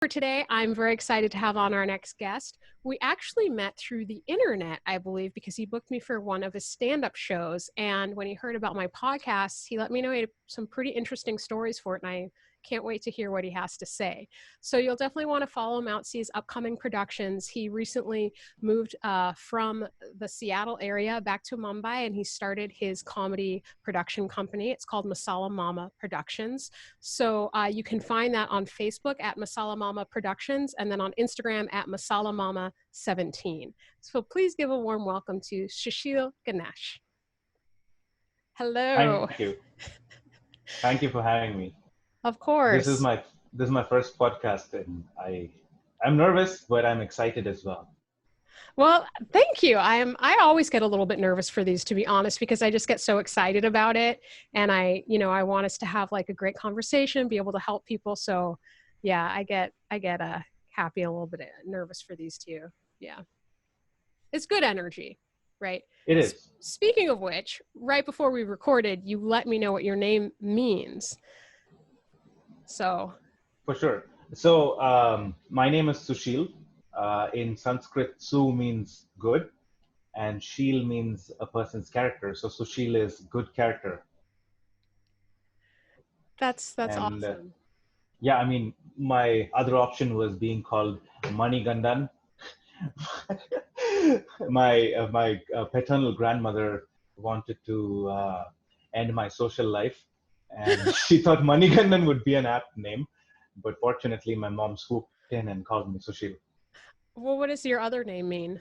For today, I'm very excited to have on our next guest. We actually met through the internet, I believe, because he booked me for one of his stand-up shows. And when he heard about my podcast, he let me know he had some pretty interesting stories for it. And I can't wait to hear what he has to say. So you'll definitely want to follow him out, see his upcoming productions. He recently moved from the Seattle area back to Mumbai, and he started his comedy production company. It's called Masala Mama Productions. So you can find that on Facebook at Masala Mama Productions, and then on Instagram at Masala Mama 17. So please give a warm welcome to Sushil Ganesh. Hello. Thank you. Thank you for having me. Of course. This is my first podcast, and I'm nervous, but I'm excited as well. Well, thank you. I always get a little bit nervous for these, to be honest, because I just get so excited about it. And I want us to have like a great conversation, be able to help people. So yeah, I get happy, a little bit nervous for these too. Yeah. It's good energy, right? It is. Speaking of which, right before we recorded, you let me know what your name means. So. For sure. So my name is Sushil. In Sanskrit, Su means good, and Shil means a person's character. So Sushil is good character. That's awesome. Yeah, I mean, my other option was being called Mani Gandan. my paternal grandmother wanted to end my social life, and she thought Mani Gandan would be an apt name. But fortunately, my mom swooped in and called me Sushil. Well, what does your other name mean?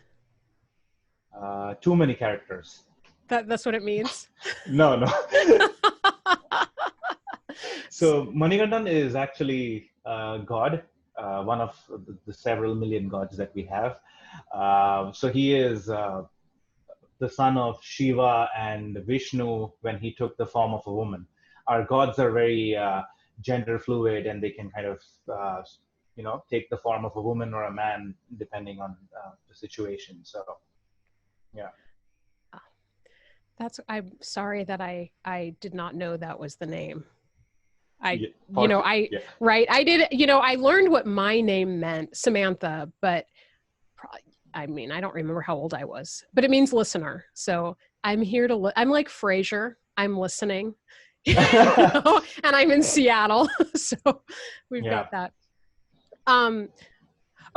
Too many characters. That's what it means? No. So Manigandan is actually God, one of the several million gods that we have. So he is the son of Shiva and Vishnu when he took the form of a woman. Our gods are very gender fluid, and they can kind of take the form of a woman or a man depending on the situation. So yeah. I'm sorry that I did not know that was the name. Right. I did, I learned what my name meant, Samantha, but I don't remember how old I was, but it means listener. So I'm here I'm like Frasier. I'm listening, and I'm in Seattle. So we've got that.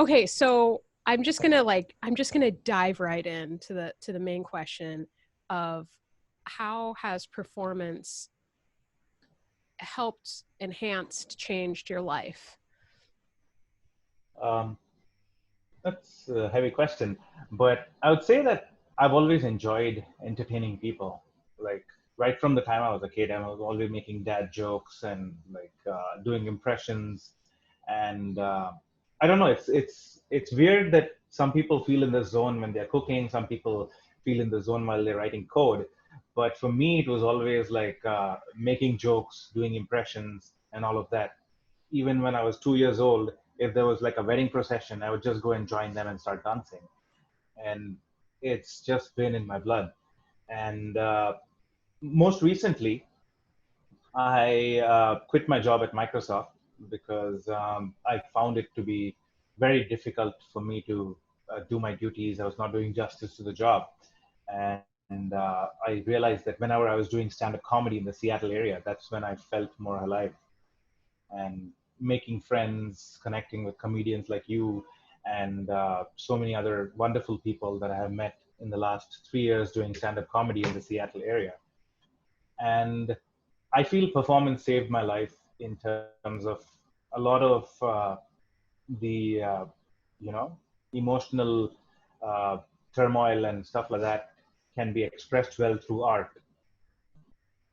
Okay. So I'm just going to dive right into the main question of how has performance helped, enhanced, changed your life? That's a heavy question, but I would say that I've always enjoyed entertaining people. Like right from the time I was a kid, I was always making dad jokes and doing impressions. And I don't know, it's weird that some people feel in the zone when they're cooking, some people feel in the zone while they're writing code. But for me, it was always like making jokes, doing impressions, and all of that. Even when I was 2 years old, if there was like a wedding procession, I would just go and join them and start dancing. And it's just been in my blood. And most recently, I quit my job at Microsoft because I found it to be very difficult for me to do my duties. I was not doing justice to the job. And I realized that whenever I was doing stand-up comedy in the Seattle area, that's when I felt more alive. And making friends, connecting with comedians like you, and so many other wonderful people that I have met in the last 3 years doing stand-up comedy in the Seattle area. And I feel performance saved my life in terms of a lot of the emotional turmoil and stuff like that can be expressed well through art.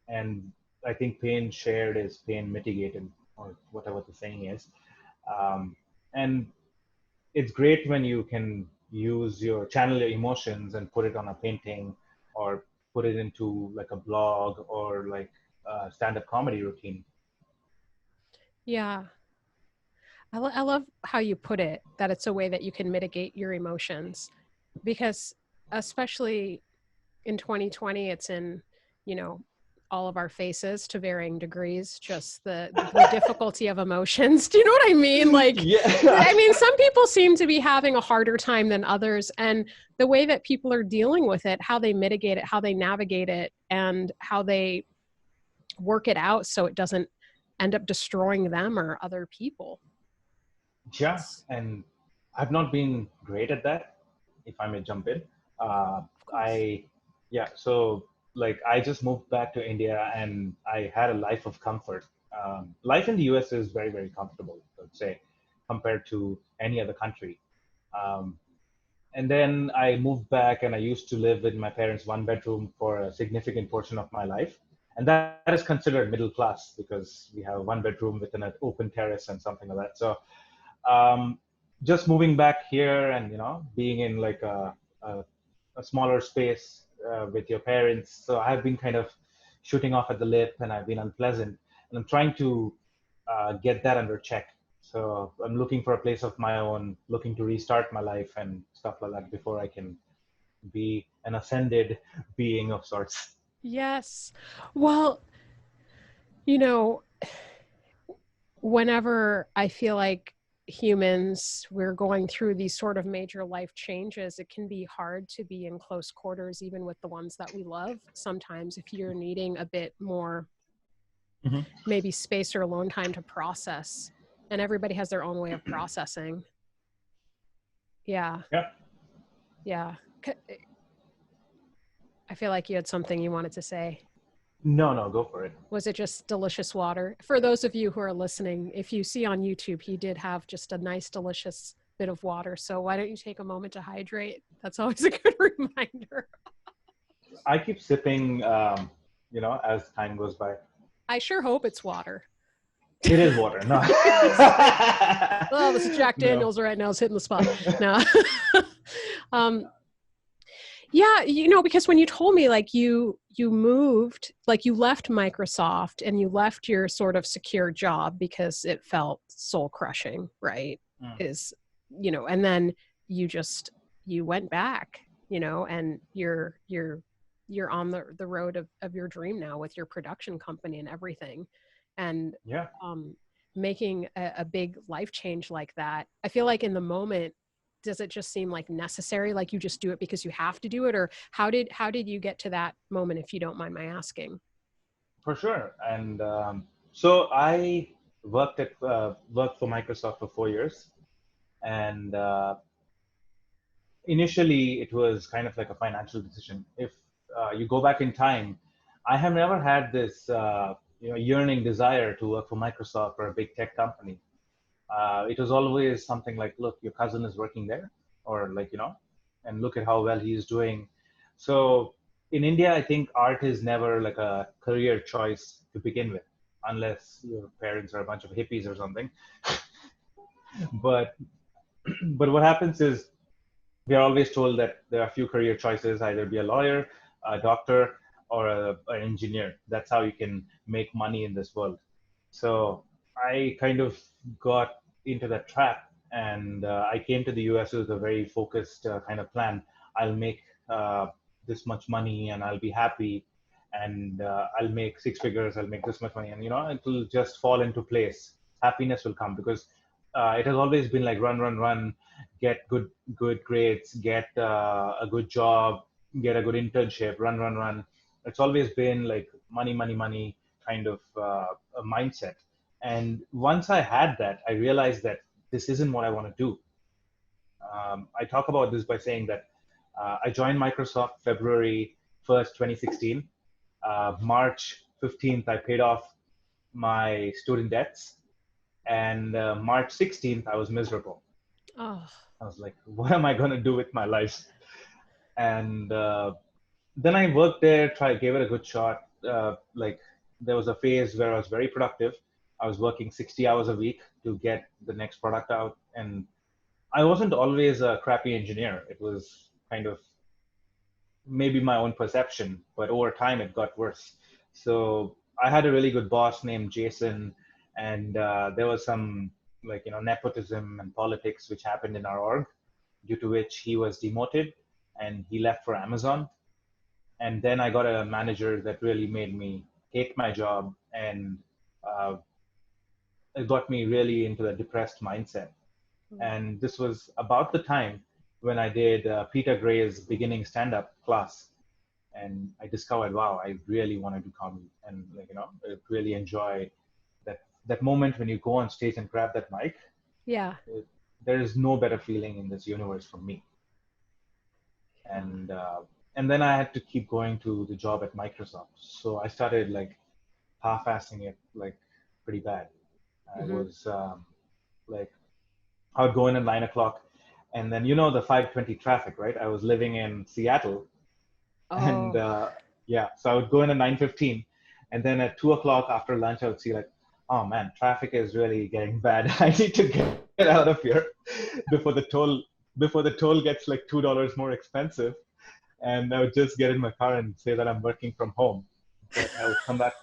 And I think pain shared is pain mitigated, or whatever the saying is. And it's great when you can channel your emotions and put it on a painting, or put it into like a blog, or like a stand-up comedy routine. Yeah. I love how you put it, that it's a way that you can mitigate your emotions, because especially in 2020, it's in, all of our faces to varying degrees, just the difficulty of emotions. Do you know what I mean? Like, Yeah. I mean, some people seem to be having a harder time than others, and the way that people are dealing with it, how they mitigate it, how they navigate it, and how they work it out so it doesn't end up destroying them or other people. Yeah, and I've not been great at that, if I may jump in. Uh, Of course. I, yeah, so like I just moved back to India and I had a life of comfort. Life in the US is very, very comfortable, I would say, compared to any other country. Um, and then I moved back and I used to live in my parents' one bedroom for a significant portion of my life. And that is considered middle class because we have one bedroom with an open terrace and something like that. So um, just moving back here and being in like a, a smaller space with your parents, so I've been kind of shooting off at the lip and I've been unpleasant, and I'm trying to get that under check. So I'm looking for a place of my own, looking to restart my life and stuff like that before I can be an ascended being of sorts. Yes. Well, you know, whenever I feel like humans, we're going through these sort of major life changes, it can be hard to be in close quarters, even with the ones that we love. Sometimes, if you're needing a bit more, Mhm. maybe space or alone time to process, and everybody has their own way of processing. Yeah. Yeah. Yeah. I feel like you had something you wanted to say. No, no, go for it. Was it just delicious water? For those of you who are listening, if you see on YouTube, he did have just a nice, delicious bit of water. So why don't you take a moment to hydrate? That's always a good reminder. I keep sipping, as time goes by. I sure hope it's water. It is water. No. Oh, this is Jack No. Daniels right now. It's hitting the spot. No. Yeah, because when you told me like you moved, like you left Microsoft and you left your sort of secure job because it felt soul crushing, right? Mm. Is, and then you went back, and you're on the road of your dream now with your production company and everything. And Yeah. making a big life change like that, I feel like in the moment, does it just seem like necessary, like you just do it because you have to do it, or how did you get to that moment, if you don't mind my asking? For sure. And so I worked for Microsoft for 4 years, and initially it was kind of like a financial decision. If you go back in time, I have never had this yearning desire to work for Microsoft or a big tech company. It was always something like, look, your cousin is working there, or like, and look at how well he's doing. So in India, I think art is never like a career choice to begin with, unless your parents are a bunch of hippies or something. But but what happens is we are always told that there are a few career choices: either be a lawyer, a doctor, or an engineer. That's how you can make money in this world. So I kind of got into that trap, and I came to the US with a very focused kind of plan. I'll make this much money, and I'll be happy, and I'll make six figures. I'll make this much money, and it will just fall into place. Happiness will come because it has always been like run, run, run, get good grades, get a good job, get a good internship, run, run, run. It's always been like money, money, money kind of a mindset. And once I had that, I realized that this isn't what I want to do. I talk about this by saying that I joined Microsoft February 1st, 2016. March 15th, I paid off my student debts. And March 16th, I was miserable. Oh. I was like, what am I going to do with my life? And then I worked there, gave it a good shot. Like there was a phase where I was very productive. I was working 60 hours a week to get the next product out. And I wasn't always a crappy engineer. It was kind of maybe my own perception, but over time it got worse. So I had a really good boss named Jason, and there was some like nepotism and politics which happened in our org, due to which he was demoted and he left for Amazon. And then I got a manager that really made me hate my job, and uh, it got me really into a depressed mindset. And this was about the time when I did Peter Gray's beginning stand-up class, and I discovered, wow, I really want to do comedy, and I really enjoy that moment when you go on stage and grab that mic. Yeah. It, there is no better feeling in this universe for me. Yeah. And then I had to keep going to the job at Microsoft, so I started like half-assing it like pretty bad. I Mm-hmm. was like I would go in at 9 o'clock, and then the 5:20 traffic, right? I was living in Seattle, and Oh. yeah, so I would go in at 9:15, and then at 2 o'clock after lunch, I would see like, oh man, traffic is really getting bad. I need to get out of here before the toll before the toll gets like $2 more expensive. And I would just get in my car and say that I'm working from home. But I would come back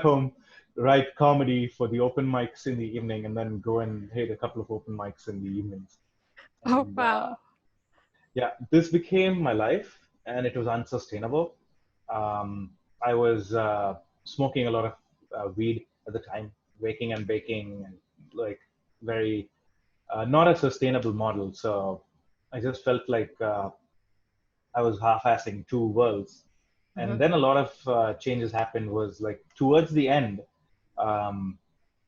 home, write comedy for the open mics in the evening, and then go and hit a couple of open mics in the evenings. Oh, And wow. yeah, this became my life, and it was unsustainable. Um, I was smoking a lot of weed at the time, waking and baking, and like very not a sustainable model. So I just felt like I was half-assing two worlds. Uh-huh. And then a lot of changes happened. Was like towards the end, um,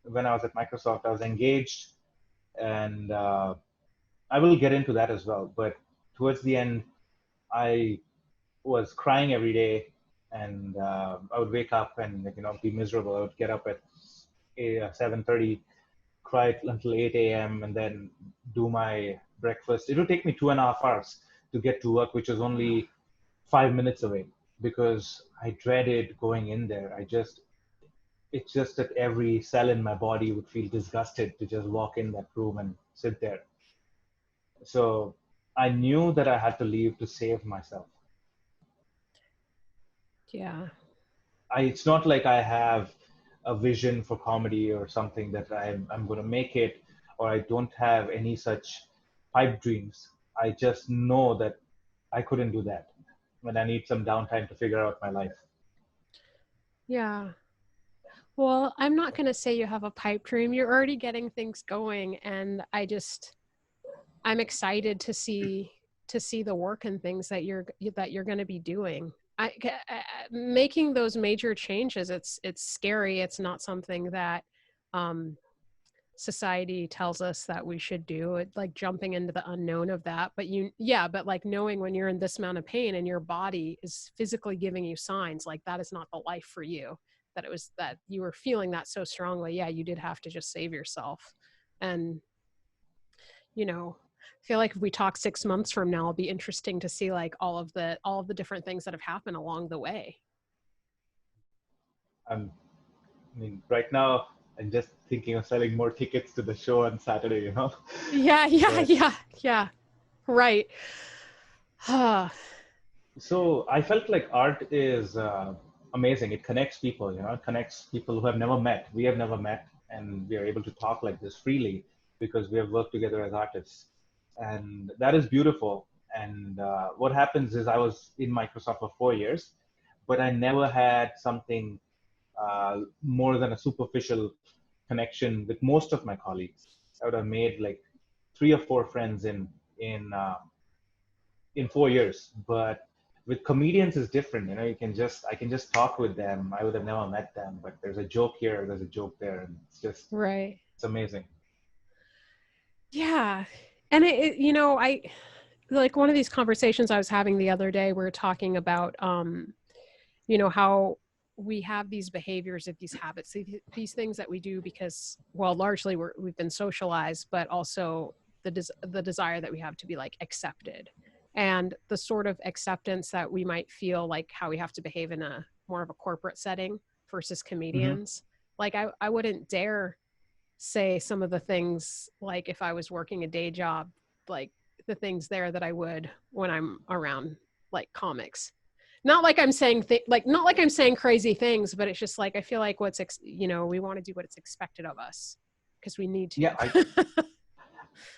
when I was at Microsoft, I was engaged, and I will get into that as well. But towards the end, I was crying every day, and I would wake up and be miserable. I would get up at 7:30, cry until 8 a.m., and then do my breakfast. It would take me 2.5 hours to get to work, which was only 5 minutes away, because I dreaded going in there. It's just that every cell in my body would feel disgusted to just walk in that room and sit there. So I knew that I had to leave to save myself. Yeah. It's not like I have a vision for comedy or something that I'm going to make it, or I don't have any such pipe dreams. I just know that I couldn't do that when I need some downtime to figure out my life. Yeah. Well, I'm not going to say you have a pipe dream. You're already getting things going, and I'm excited to see the work and things that you're going to be doing. Making those major changes, it's scary. It's not something that um, society tells us that we should do. It, like jumping into the unknown of that. But like knowing when you're in this amount of pain and your body is physically giving you signs like that is not the life for you. That it was that you were feeling that so strongly. Yeah, you did have to just save yourself. And I feel like if we talk 6 months from now, it'll be interesting to see like all of the different things that have happened along the way. I mean, right now I'm just thinking of selling more tickets to the show on Saturday. Yeah, yeah, But yeah, yeah. Right. so I felt like art is amazing. It connects people, it connects people who have never met. We have never met, and we are able to talk like this freely because we have worked together as artists. And that is beautiful. And what happens is I was in Microsoft for 4 years, but I never had something more than a superficial connection with most of my colleagues. I would have made like 3 or 4 friends in 4 years, but with comedians is different. I can just talk with them. I would have never met them, but there's a joke here, there's a joke there, and Right. it's amazing. Yeah. And I like one of these conversations I was having the other day, we are talking about how we have these behaviors of these habits, these things that we do because, well, largely we've been socialized, but also the desire that we have to be like accepted, and the sort of acceptance that we might feel like how we have to behave in a more of a corporate setting versus Hmm. comedians. Like I wouldn't dare say some of the things like if I was working a day job, like the things there that I would when I'm around like comics. Not like I'm saying not like I'm saying crazy things, but it's just like I feel like we want to do what it's expected of us because we need Yeah, to.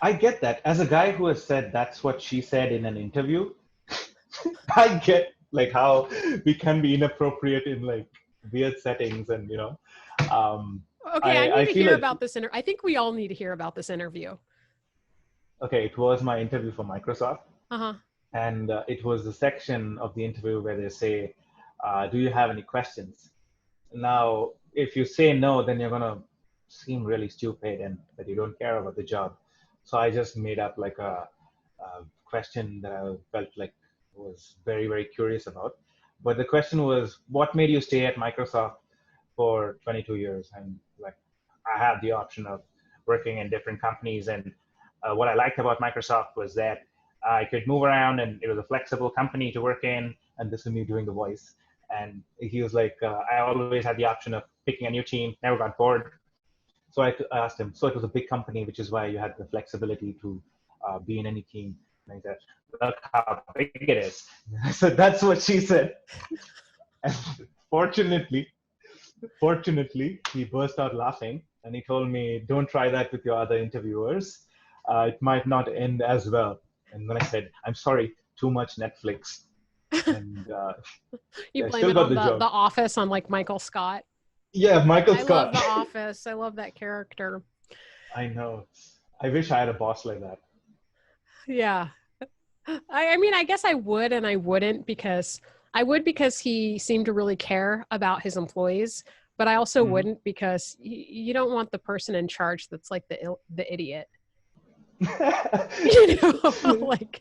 I get that. As a guy who has said that's what she said in an interview, I get like how we can be inappropriate in like weird settings, and Okay, I need I to feel hear like about this I think we all need to hear about this interview. okay, it was my interview for Microsoft, Uh-huh. and it was the section of the interview where they say, "Do you have any questions?" Now, if you say no, then you're gonna seem really stupid and that you don't care about the job. So I just made up like a question that I felt like was very, very curious about. But the question was, what made you stay at Microsoft for 22 years? And like, I had the option of working in different companies, and what I liked about Microsoft was that I could move around, and it was a flexible company to work in. And this is me doing the voice. And he was like, I always had the option of picking a new team, never got bored. So I asked him, so it was a big company, which is why you had the flexibility to be in any team. And he said, look how big it is. So that's what she said. And fortunately, he burst out laughing, and he told me, don't try that with your other interviewers. It might not end as well. And then I said, I'm sorry, too much Netflix. And You I blame still it got on the the job. Office, on like Michael Scott. Yeah, Michael I love Scott. The Office. I love that character. I know. I wish I had a boss like that. Yeah. I mean, I guess I would and I wouldn't, because I would because he seemed to really care about his employees, but I also Mhm. wouldn't because you don't want the person in charge that's like the idiot. You know,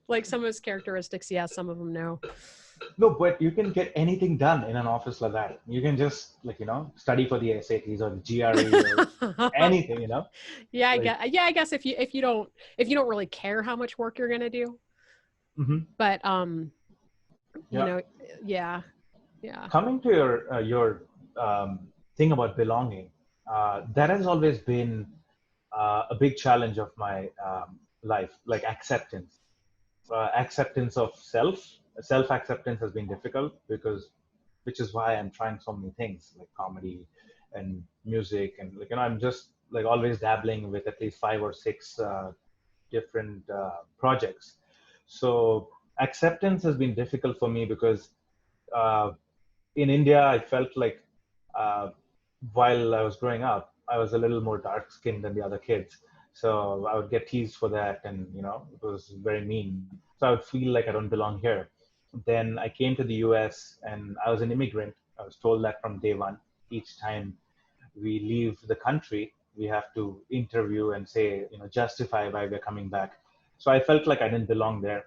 like some of his characteristics, yeah, some of them no. No, but you can get anything done in an office like that. You can just study for the SATs or the GRE or anything. Yeah, Like, I guess if you don't really care how much work you're gonna do, mhm. but you Yeah. know, yeah, yeah. Coming to your thing about belonging, that has always been a big challenge of my life, like acceptance. Acceptance of self acceptance has been difficult, which is why I'm trying so many things like comedy and music, and I'm just like always dabbling with at least 5 or 6 different projects. So acceptance has been difficult for me because uh, in India I felt like uh, while I was growing up I was a little more dark skinned than the other kids, so I would get teased for that, and it was very mean. So I would feel like I don't belong here. Then I came to the US and I was an immigrant. I was told that from day one. Each time we leave the country, we have to interview and say, justify why we're coming back. So I felt like I didn't belong there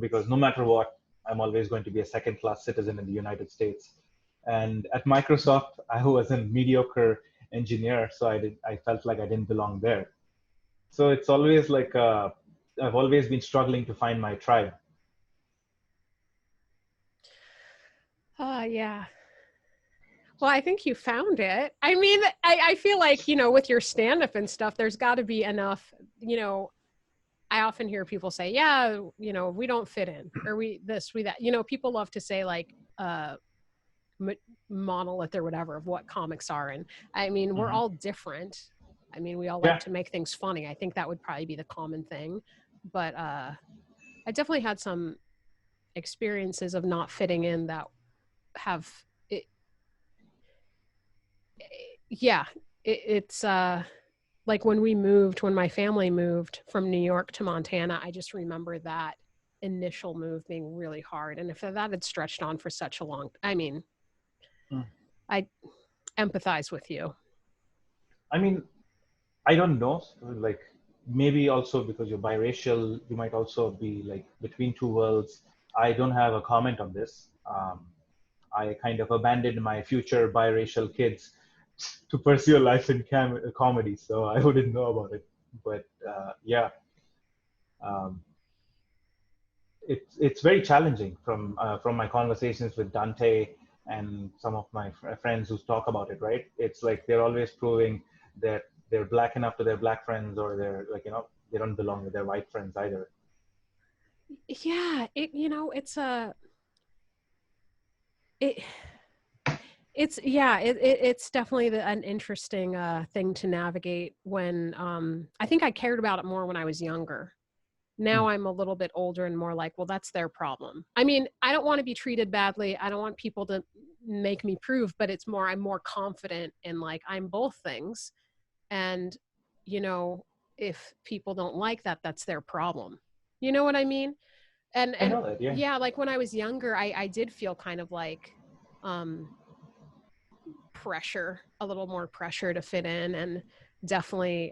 because no matter what, I'm always going to be a second class citizen in the United States. And at Microsoft, I was a mediocre engineer, so I felt like I didn't belong there. So it's always like I've always been struggling to find my tribe. Yeah. Well, I think you found it. I mean, I feel like, with your stand-up and stuff, there's got to be enough, I often hear people say, yeah, we don't fit in, or we that, people love to say like monolith or whatever of what comics are. And I mean, we're Mm-hmm. all different. I mean, we all like Yeah. to make things funny. I think that would probably be the common thing. But I definitely had some experiences of not fitting in that have it. Yeah, it's like when my family moved from New York to Montana, I just remember that initial move being really hard. And if that had stretched on for such a long, I mean, Mm. I empathize with you. I mean, I don't know. Like maybe also because you're biracial, you might also be like between two worlds. I don't have a comment on this. I kind of abandoned my future biracial kids to pursue a life in comedy, so I wouldn't know about it. But yeah, um, it's very challenging from my conversations with Dante and some of my friends who talk about it. Right? It's like they're always proving that they're black enough to their black friends, or they're like they don't belong with their white friends either. Yeah, it it's definitely an interesting thing to navigate when I think I cared about it more when I was younger. Now I'm a little bit older and more like, well, that's their problem. I mean, I don't want to be treated badly. I don't want people to make me prove, but it's more, I'm more confident in like, I'm both things. And, you know, if people don't like that, that's their problem. You know what I mean? I And know that, yeah. yeah, like when I was younger, I did feel kind of like, um, pressure, a little more pressure to fit in. And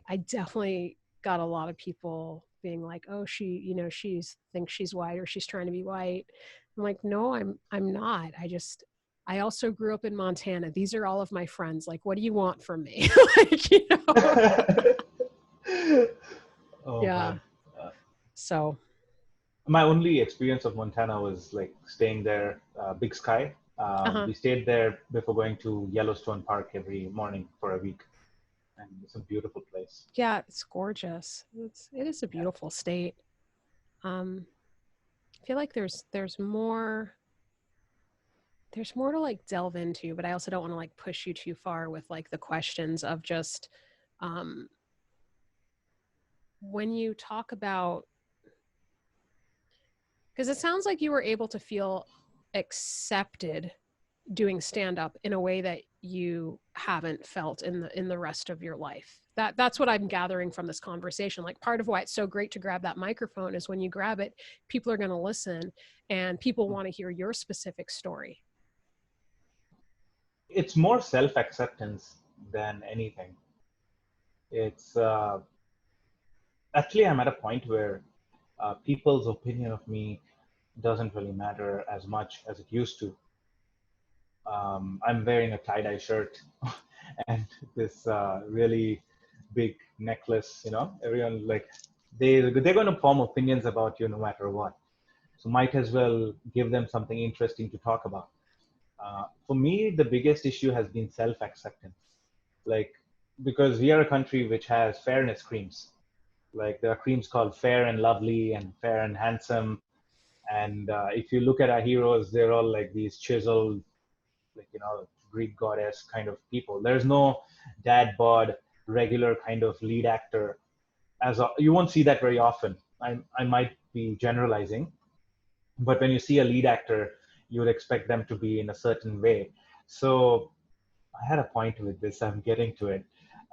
I definitely got a lot of people being like, oh, she's thinks she's white or she's trying to be white. I'm like, no, I'm not. I also grew up in Montana. These are all of my friends. Like, what do you want from me? Like, Oh yeah. man. Uh, So, my only experience of Montana was like staying there, Big Sky. uh-huh. We stayed there before going to Yellowstone Park every morning for a week, and it's a beautiful place. Yeah, it's gorgeous. It is a Yeah. beautiful state. Um, I feel like there's more to like delve into, but I also don't want to like push you too far with like the questions of just um, when you talk about, because it sounds like you were able to feel accepted doing stand up in a way that you haven't felt in the rest of your life. That's what I'm gathering from this conversation. Like part of why it's so great to grab that microphone is when you grab it, people are going to listen and people want to hear your specific story. It's more self-acceptance than anything. It's actually I'm at a point where people's opinion of me doesn't really matter as much as it used to. I'm wearing a tie-dye shirt and this really big necklace. Everyone like they're going to form opinions about you no matter what. So might as well give them something interesting to talk about. For me, the biggest issue has been self-acceptance. Like because we are a country which has fairness creams. Like there are creams called Fair and Lovely and Fair and Handsome. And if you look at our heroes, they're all like these chiseled, like Greek goddess kind of people. There's no dad bod regular kind of lead actor. You won't see that very often. I might be generalizing, but when you see a lead actor, you would expect them to be in a certain way. So I had a point with this. I'm getting to it.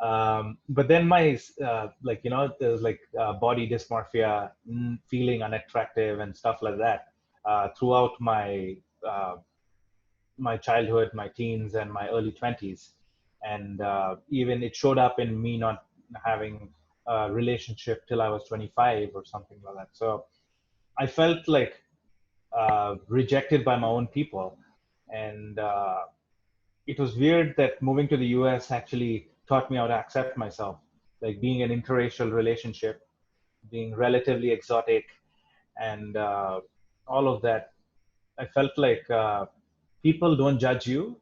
But then there's like body dysmorphia, feeling unattractive, and stuff like that throughout uh, my childhood, my teens, and my early 20s. And even it showed up in me not having a relationship till I was 25 or something like that. So I felt like rejected by my own people. And it was weird that moving to the US actually taught me how to accept myself, like being an interracial relationship, being relatively exotic, and all of that. I felt like people don't judge you.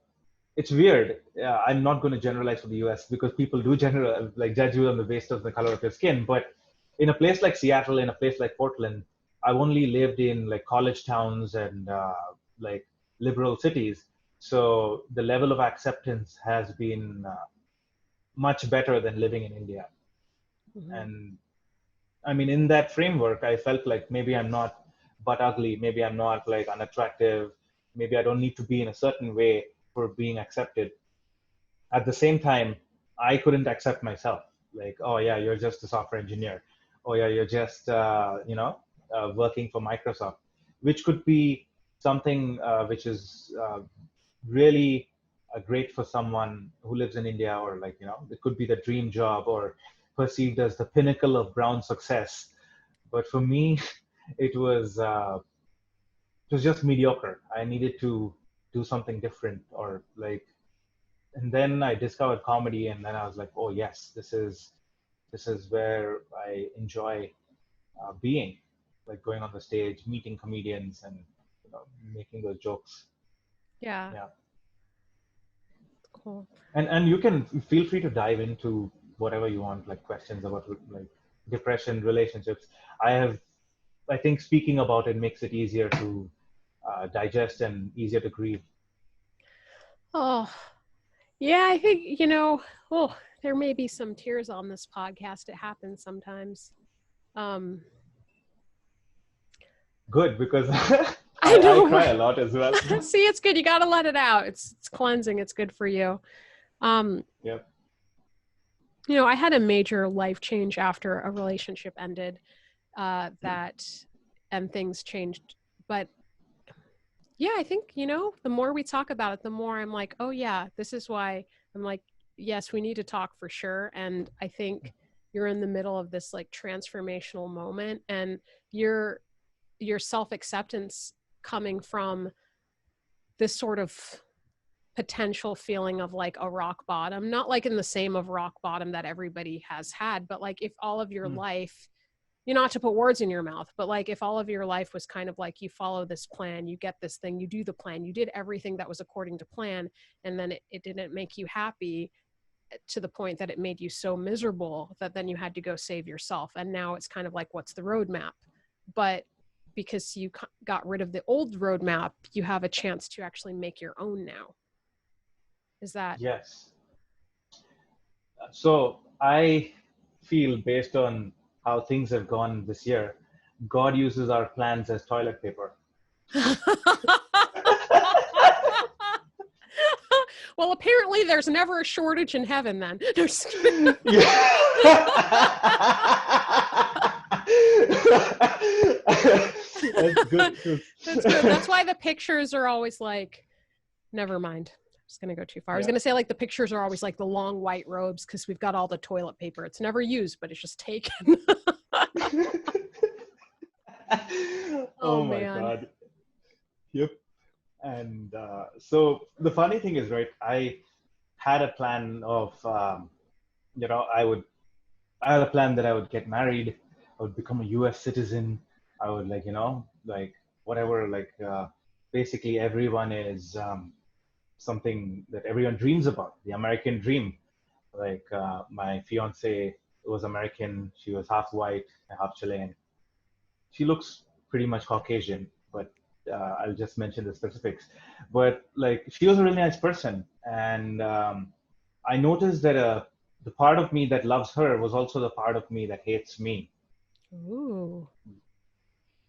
It's weird. I'm not going to generalize for the US because people do judge you on the basis of the color of your skin. But in a place like Seattle, in a place like Portland, I've only lived in like college towns and like liberal cities. So the level of acceptance has been much better than living in India. Mm-hmm. And I mean, in that framework, I felt like maybe I'm not but ugly. Maybe I'm not like unattractive. Maybe I don't need to be in a certain way for being accepted. At the same time, I couldn't accept myself. Like, oh yeah, you're just a software engineer. Oh yeah, you're just working for Microsoft, which could be something which is really great for someone who lives in India, or like it could be the dream job or perceived as the pinnacle of brown success. But for me, it was uh, it was just mediocre. I needed to do something different, or like, and then I discovered comedy, and then I was like, oh yes, this is where I enjoy being, like going on the stage, meeting comedians, and making those jokes. Yeah, Yeah, cool. and you can feel free to dive into whatever you want, like questions about like depression, relationships. I think speaking about it makes it easier to digest and easier to grieve. Oh, yeah, I think, oh, there may be some tears on this podcast. It happens sometimes. Um, good because I I know. cry a lot as well. See, it's good. You got to let it out. It's cleansing. It's good for you. Yep. I had a major life change after a relationship ended, and things changed. But yeah, I think, the more we talk about it, the more I'm like, oh yeah, this is why I'm like, yes, we need to talk for sure. And I think you're in the middle of this like transformational moment, and your self-acceptance coming from this sort of potential feeling of like a rock bottom, not like in the same of rock bottom that everybody has had, but like if all of your life, not to put words in your mouth, but like if all of your life was kind of like you follow this plan, you get this thing, you do the plan, you did everything that was according to plan, and then it didn't make you happy to the point that it made you so miserable that then you had to go save yourself. And now it's kind of like, what's the roadmap? But because you got rid of the old roadmap, you have a chance to actually make your own now. Is that? Yes. So I feel based on how things have gone this year, God uses our plans as toilet paper. Well, apparently there's never a shortage in heaven then. Yeah. That's good. That's good. That's why the pictures are always like, never mind. I'm just going to go too far. I was going to say like the pictures are always like the long white robes because we've got all the toilet paper. It's never used, but it's just taken. Oh my man. God. Yep. And so the funny thing is, right, I had a plan of, I had a plan that I would get married, I would become a US citizen, I would like whatever, basically everyone is something that everyone dreams about, the American dream. My fiance was American, she was half white, half Chilean. She looks pretty much Caucasian, but I'll just mention the specifics. But like, she was a really nice person, and I noticed that the part of me that loves her was also the part of me that hates me. Ooh.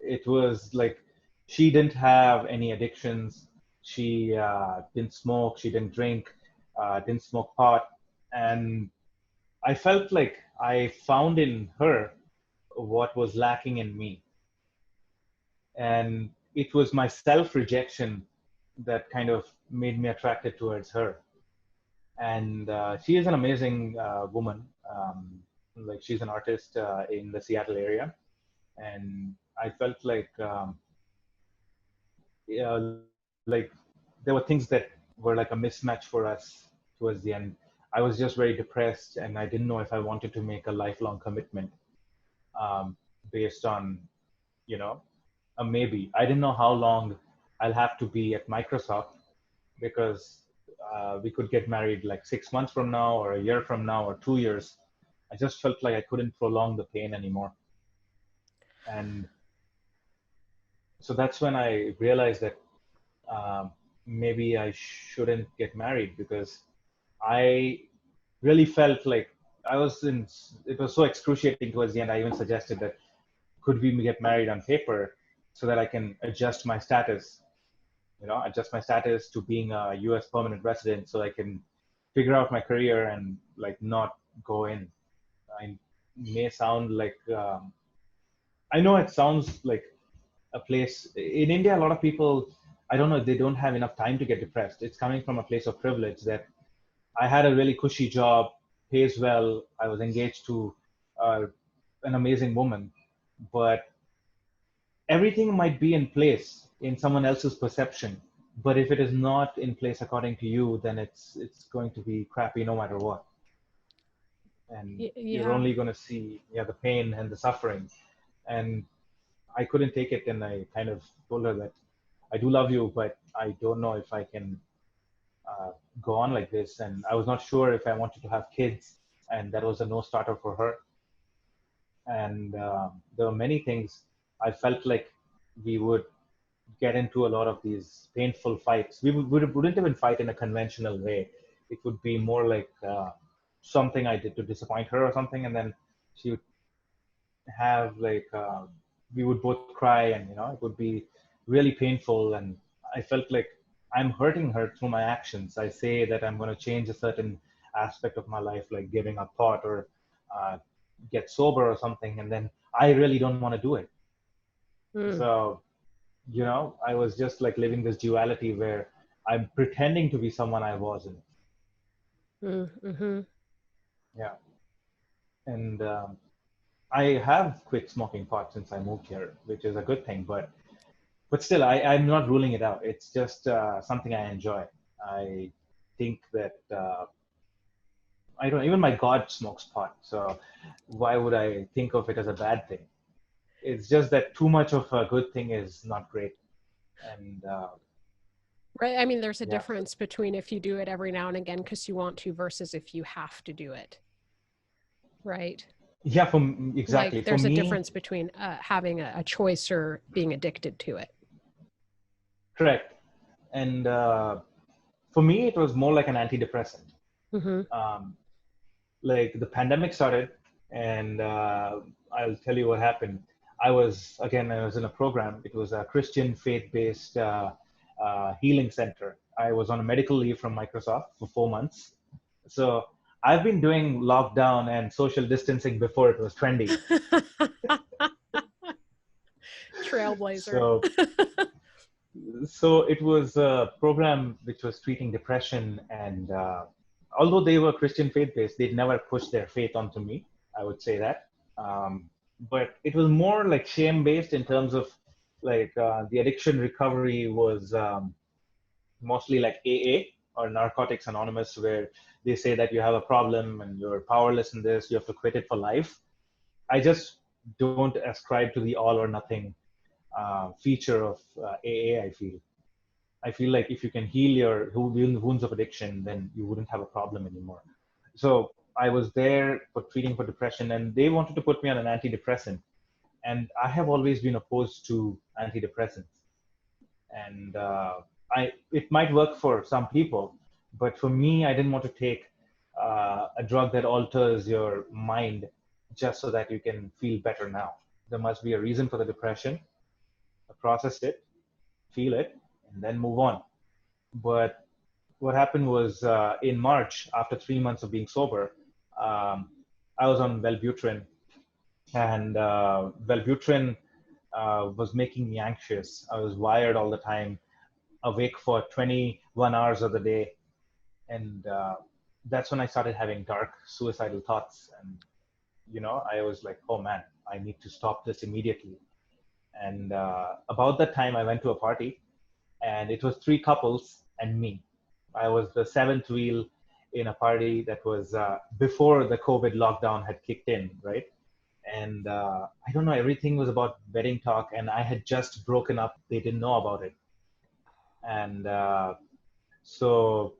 It was like she didn't have any addictions. She didn't smoke. She didn't drink. Didn't smoke pot, and I felt like I found in her what was lacking in me. And it was my self-rejection that kind of made me attracted towards her. And she is an amazing woman. Like, she's an artist in the Seattle area, and I felt like yeah, like there were things that were like a mismatch for us towards the end. I was just very depressed, and I didn't know if I wanted to make a lifelong commitment based on, you know, a maybe. I didn't know how long I'll have to be at Microsoft, because we could get married like 6 months from now, or a year from now, or 2 years. I just felt like I couldn't prolong the pain anymore. And so that's when I realized that maybe I shouldn't get married, because I really felt like I was in, it was so excruciating towards the end. I even suggested that could we get married on paper so that I can adjust my status, adjust my status to being a US permanent resident, so I can figure out my career and like not go in. I may sound like, I know it sounds like a place in India, a lot of people, I don't know, they don't have enough time to get depressed. It's coming from a place of privilege that I had a really cushy job, pays well, I was engaged to uh, an amazing woman, but everything might be in place in someone else's perception. But if it is not in place according to you, then it's going to be crappy no matter what. And you're Yeah. only going to see, the pain and the suffering. And I couldn't take it, and I kind of told her that I do love you, but I don't know if I can go on like this. And I was not sure if I wanted to have kids, and that was a no starter for her. And there were many things. I felt like we would get into a lot of these painful fights. Wouldn't even fight in a conventional way. It would be more like something I did to disappoint her or something, and then she would have like we would both cry, and it would be really painful. And I felt like I'm hurting her through my actions. I say that I'm going to change a certain aspect of my life, like giving up pot or get sober or something, and then I really don't want to do it. Mm. So, I was just like living this duality where I'm pretending to be someone I wasn't. Mm-hmm. Yeah. And I have quit smoking pot since I moved here, which is a good thing. But still, I'm not ruling it out. It's just something I enjoy. I think that I don't. Even my God smokes pot, so why would I think of it as a bad thing? It's just that too much of a good thing is not great. And Right. I mean, there's a yeah, difference between if you do it every now and again because you want to versus if you have to do it. Right. yeah. Like Exactly for there's a me, difference between having a choice or being addicted to it. correct. And for me, it was more like an antidepressant. Mm-hmm. Um, like the pandemic started, and I'll tell you what happened. I was in a program. It was a Christian faith-based healing center. I was on a medical leave from Microsoft for 4 months. So I've been doing lockdown and social distancing before it was trendy. Trailblazer. So so it was a program which was treating depression, and although they were Christian faith based, they'd never pushed their faith onto me. I would say that. But it was more like shame based in terms of like the addiction recovery was mostly like AA or Narcotics Anonymous, where they say that you have a problem and you're powerless in this, you have to quit it for life. I just don't ascribe to the all or nothing feature of AA. I feel like if you can heal your wounds of addiction, then you wouldn't have a problem anymore. So I was there for treating for depression, and they wanted to put me on an antidepressant. And I have always been opposed to antidepressants. And it might work for some people, but for me, I didn't want to take a drug that alters your mind just so that you can feel better now. There must be a reason for the depression. Process it, feel it, and then move on. But what happened was in March, after 3 months of being sober, um, I was on Wellbutrin, and Wellbutrin was making me anxious. I was wired all the time, awake for 21 hours of the day, and that's when I started having dark suicidal thoughts. And I was like, oh man, I need to stop this immediately. And about that time, I went to a party, and it was three couples and me. I was the seventh wheel in a party that was before the COVID lockdown had kicked in, right? And I don't know, everything was about wedding talk, and I had just broken up. They didn't know about it. And so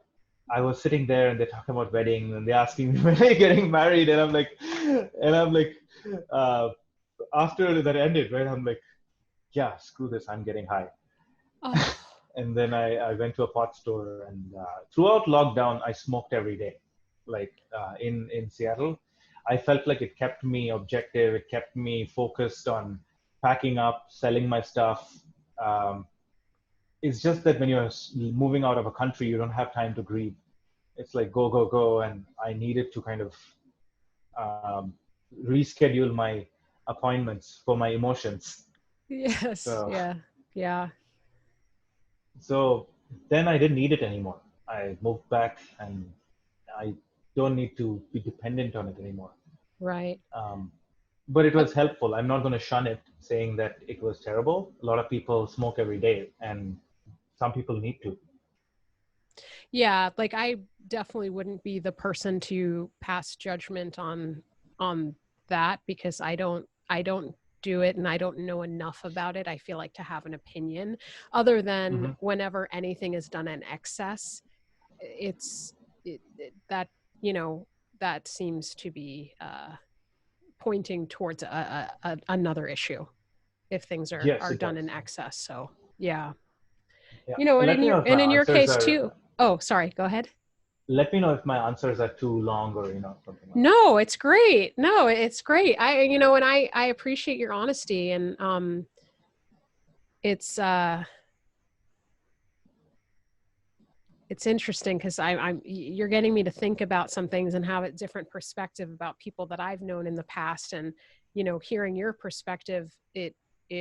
I was sitting there, and they're talking about wedding, and they're asking me, when are you getting married? And I'm like, uh, after that ended, right? I'm like, yeah, screw this, I'm getting high. Oh. And then I went to a pot store, and throughout lockdown, I smoked every day. Like in Seattle, I felt like it kept me objective. It kept me focused on packing up, selling my stuff. Um, it's just that when you're moving out of a country, you don't have time to grieve. It's like go, go, go. And I needed to kind of um, reschedule my appointments for my emotions. Yes. So Yeah. Yeah. So then I didn't need it anymore. I moved back, and I don't need to be dependent on it anymore. Right. Um, but it was helpful. I'm not going to shun it, saying that it was terrible. A lot of people smoke every day, and some people need to. Yeah, like I definitely wouldn't be the person to pass judgment on that because I don't do it and I don't know enough about it. I feel like to have an opinion other than Mm-hmm. whenever anything is done in excess, that that seems to be pointing towards another issue if things Yes, are it done does. in excess. So yeah, Yeah. and Let me know if my in your answers case are. too. Oh, sorry. Go ahead. let me know if my answers are too long or, something like that. No, it's great. No, it's great. And I appreciate your honesty, and it's interesting because you're getting me to think about some things and have a different perspective about people that I've known in the past. And, hearing your perspective, it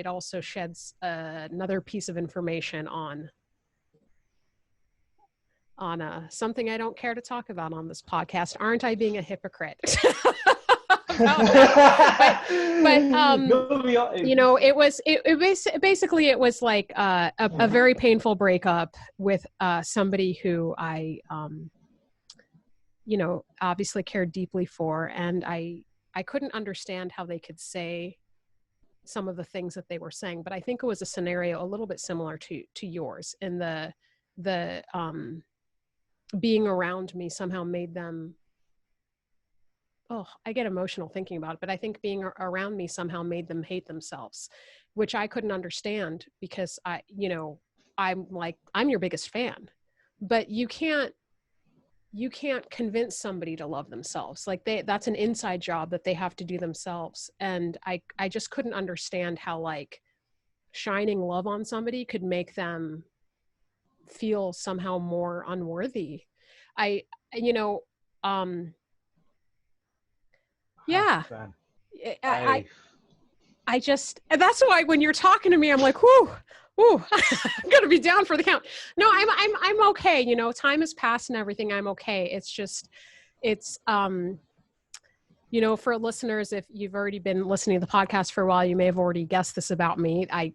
also sheds another piece of information on something I don't care to talk about on this podcast. Aren't I being a hypocrite? Basically it was like a very painful breakup with somebody who I obviously cared deeply for, and I couldn't understand how they could say some of the things that they were saying. But I think it was a scenario a little bit similar to yours, in the being around me somehow made them, I get emotional thinking about it, but I think being around me somehow made them hate themselves, which I couldn't understand, because I'm your biggest fan, but you can't convince somebody to love themselves. Like that's an inside job that they have to do themselves. And I just couldn't understand how like shining love on somebody could make them feel somehow more unworthy. Yeah. I just, that's why when you're talking to me, I'm like, whoo, I'm going to be down for the count. No, I'm okay. Time has passed and everything. I'm okay. It's just, for listeners, if you've already been listening to the podcast for a while, you may have already guessed this about me. I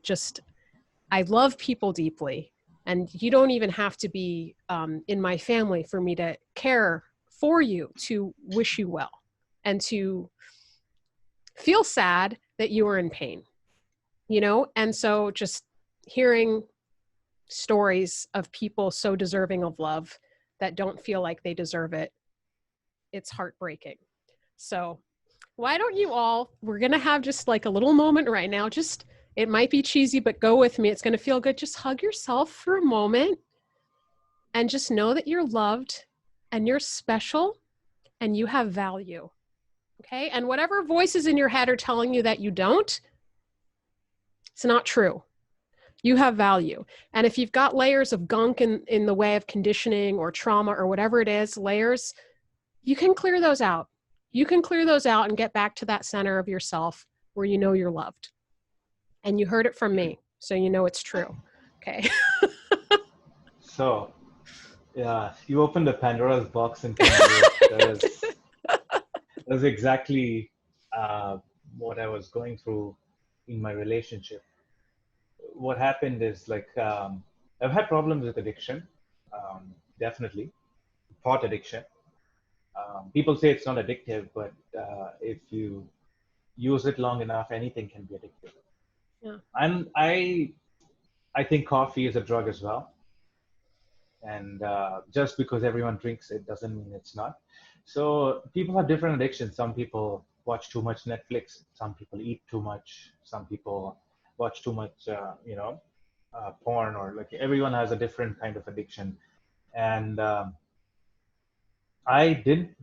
love people deeply, and you don't even have to be in my family for me to care for you, to wish you well, and to feel sad that you are in pain, and so just hearing stories of people so deserving of love that don't feel like they deserve it, it's heartbreaking. So why don't you all, we're going to have just like a little moment right now, just, it might be cheesy, but go with me. It's going to feel good. Just hug yourself for a moment and just know that you're loved and you're special and you have value. Okay. And whatever voices in your head are telling you that you don't, it's not true. You have value. And if you've got layers of gunk in the way of conditioning or trauma or whatever it is, layers, you can clear those out. You can clear those out and get back to that center of yourself where you know you're loved. And you heard it from me, so you know it's true. Okay. So, yeah, you opened the Pandora's box in terms of that's exactly what I was going through in my relationship. What happened is I've had problems with addiction, definitely, pot addiction. People say it's not addictive, but if you use it long enough, anything can be addictive. Yeah. I think coffee is a drug as well. And just because everyone drinks it doesn't mean it's not. So people have different addictions. Some people watch too much Netflix. Some people eat too much. Some people watch too much, porn, or like everyone has a different kind of addiction. And I didn't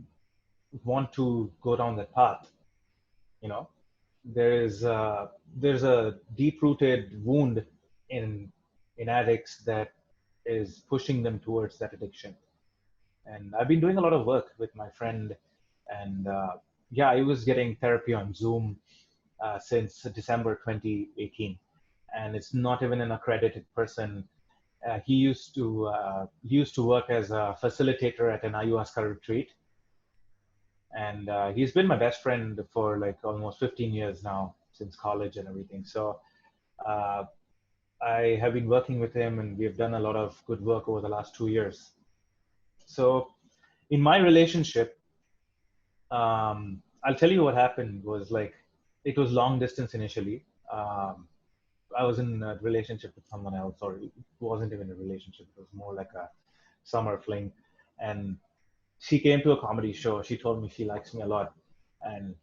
want to go down that path. There's a deep-rooted wound in addicts that is pushing them towards that addiction. And I've been doing a lot of work with my friend, and I was getting therapy on Zoom since December 2018, and it's not even an accredited person. He used to work as a facilitator at an ayahuasca retreat, and he's been my best friend for like almost 15 years now, since college and everything. So I have been working with him, and we have done a lot of good work over the last 2 years. So in my relationship, I'll tell you what happened was like, it was long distance initially. I was in a relationship with someone else, or it wasn't even a relationship. It was more like a summer fling. And she came to a comedy show. She told me she likes me a lot. And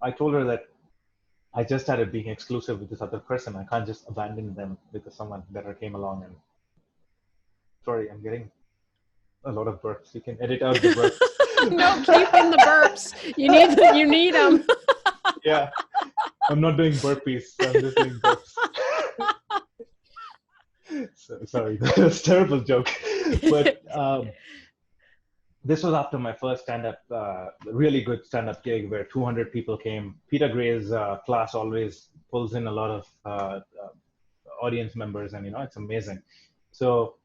I told her that I just started being exclusive with this other person. I can't just abandon them because someone better came along. And sorry, I'm getting a lot of burps. You can edit out the burps. No, keep in the burps. You need them. Yeah, I'm not doing burpees. I'm just doing burps. So, sorry, that was a terrible joke. But this was after my first stand-up, really good stand-up gig where 200 people came. Peter Gray's class always pulls in a lot of audience members, and it's amazing. So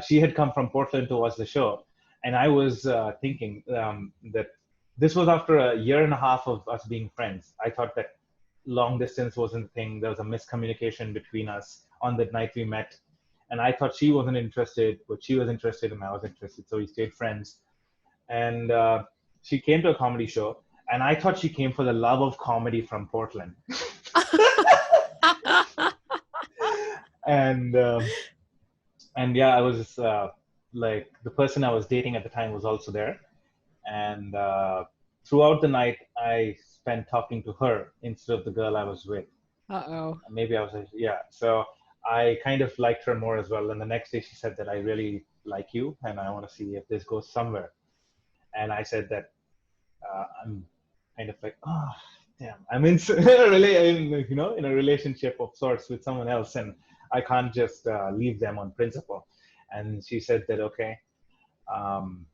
she had come from Portland to watch the show, and I was thinking that this was after a year and a half of us being friends. I thought that long distance wasn't a thing. There was a miscommunication between us on the night we met, and I thought she wasn't interested, but she was interested and I was interested, so we stayed friends. And she came to a comedy show, and I thought she came for the love of comedy from Portland. and yeah, I was like, the person I was dating at the time was also there, and throughout the night I spent talking to her instead of the girl I was with. Uh-oh. Maybe I was, yeah. So I kind of liked her more as well. And the next day she said that I really like you and I want to see if this goes somewhere. And I said that I'm kind of like, oh, damn, I'm in in a relationship of sorts with someone else, and I can't just leave them on principle. And she said that, okay. And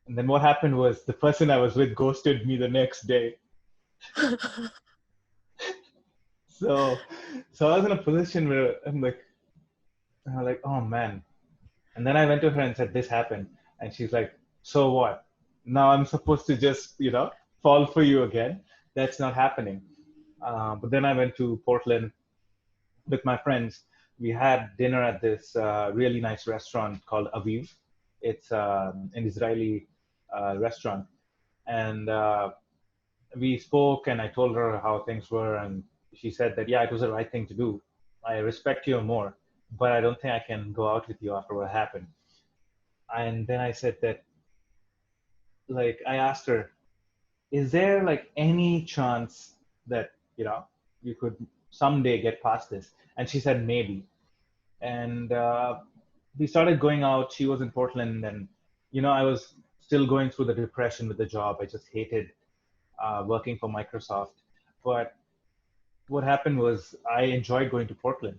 then what happened was the person I was with ghosted me the next day. So I was in a position where I'm like, oh man. And then I went to her and said, this happened. And she's like, so what? Now I'm supposed to just, fall for you again? That's not happening. But then I went to Portland with my friends. We had dinner at this really nice restaurant called Aviv. It's an Israeli restaurant. And we spoke, and I told her how things were. And she said that, yeah, it was the right thing to do. I respect you more, but I don't think I can go out with you after what happened. And then I said that, like, I asked her, is there like any chance that, you could someday get past this? And she said, maybe. And we started going out. She was in Portland, and, I was still going through the depression with the job. I just hated working for Microsoft. But what happened was I enjoyed going to Portland.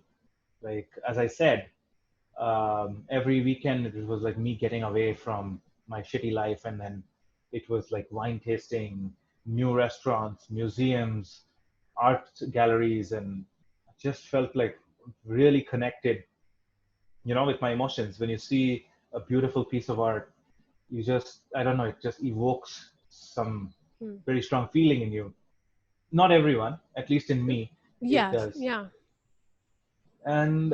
Like, as I said, every weekend it was like me getting away from my shitty life, and then it was like wine tasting, new restaurants, museums, art galleries, and I just felt like really connected, with my emotions. When you see a beautiful piece of art, you just, I don't know, it just evokes some very strong feeling in you. Not everyone, at least in me, it does. Yeah. And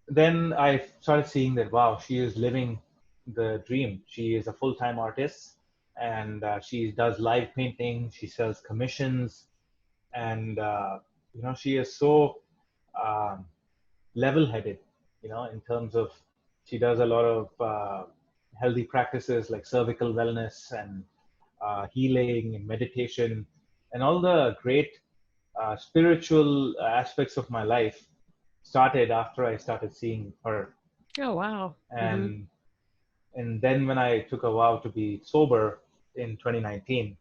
then I started seeing that, wow, she is living the dream. She is a full-time artist, and she does live painting. She sells commissions, and she is so level-headed, in terms of, she does a lot of healthy practices like cervical wellness and healing and meditation, and all the great spiritual aspects of my life started after I started seeing her. Oh, wow. And and then when I took a vow to be sober in 2019,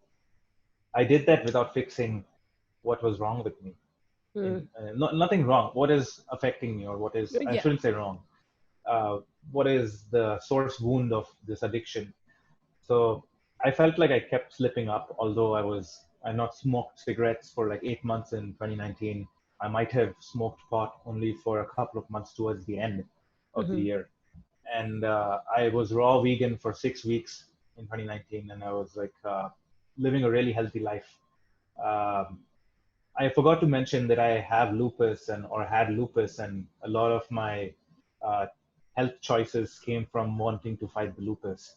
I did that without fixing what was wrong with me. Nothing wrong. What is affecting me, or what is, I shouldn't say wrong. What is the source wound of this addiction? So I felt like I kept slipping up, although I not smoked cigarettes for like 8 months in 2019. I might have smoked pot only for a couple of months towards the end of the year. And I was raw vegan for 6 weeks in 2019, and I was like living a really healthy life. I forgot to mention that I have lupus or had lupus, and a lot of my health choices came from wanting to fight the lupus.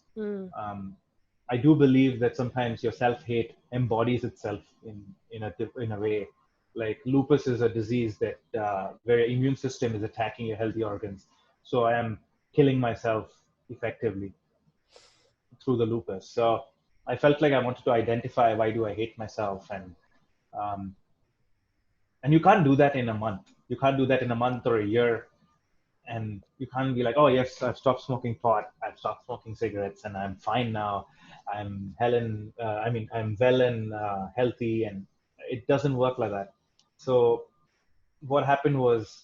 I do believe that sometimes your self-hate embodies itself in a way. Like, lupus is a disease that where your immune system is attacking your healthy organs. So I am killing myself effectively through the lupus. So I felt like I wanted to identify, why do I hate myself? And you can't do that in a month. You can't do that in a month or a year. And you can't be like, oh yes, I've stopped smoking pot, I've stopped smoking cigarettes, and I'm fine now. I'm well and healthy, and it doesn't work like that. So what happened was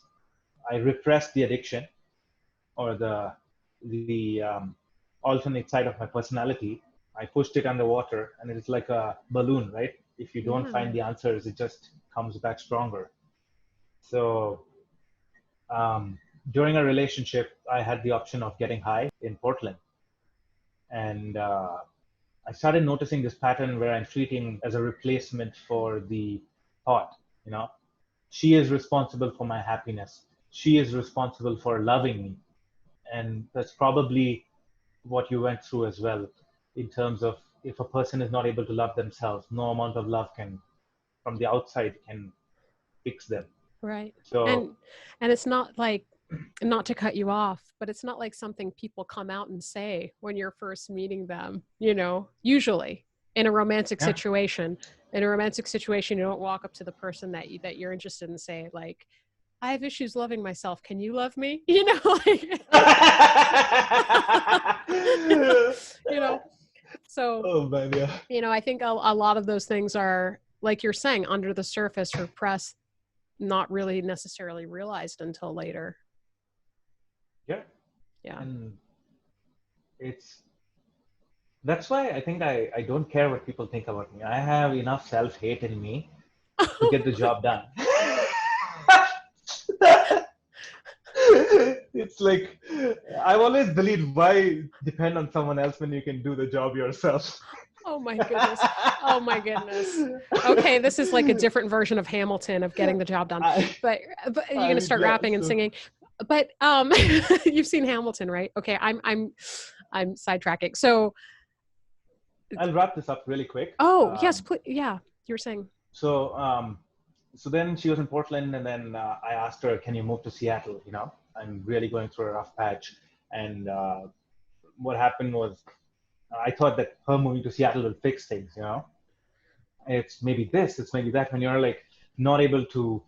I repressed the addiction, or the alternate side of my personality. I pushed it underwater, and it's like a balloon, right? If you don't Yeah. find the answers, it just comes back stronger. So um, during a relationship, I had the option of getting high in Portland, and I started noticing this pattern where I'm treating as a replacement for the pot. You know, she is responsible for my happiness. She is responsible for loving me, and that's probably what you went through as well, in terms of if a person is not able to love themselves, no amount of love can from the outside can fix them. Right. So And it's not like, not to cut you off, but it's not like something people come out and say when you're first meeting them, usually in a romantic yeah. situation. In a romantic situation, you don't walk up to the person that you're interested in and say, like, I have issues loving myself. Can you love me? Like, you know, so, Oh man, yeah. I think a lot of those things are, like you're saying, under the surface, repressed, not really necessarily realized until later. Yeah. Yeah. And it's that's why I think I don't care what people think about me. I have enough self-hate in me to get the job done. It's like I've always believed, why depend on someone else when you can do the job yourself? Oh my goodness. Oh my goodness. Okay, this is like a different version of Hamilton, of getting the job done. I, But you're I gonna mean, start yeah. rapping and So singing. But you've seen Hamilton, right? Okay, I'm sidetracking. So I'll wrap this up really quick. oh yes, please, yeah, you were saying. So so then she was in Portland, and then I asked her, "Can you move to Seattle?" You know, I'm really going through a rough patch, and what happened was I thought that her moving to Seattle will fix things. You know, it's maybe this, it's maybe that. When you're like not able to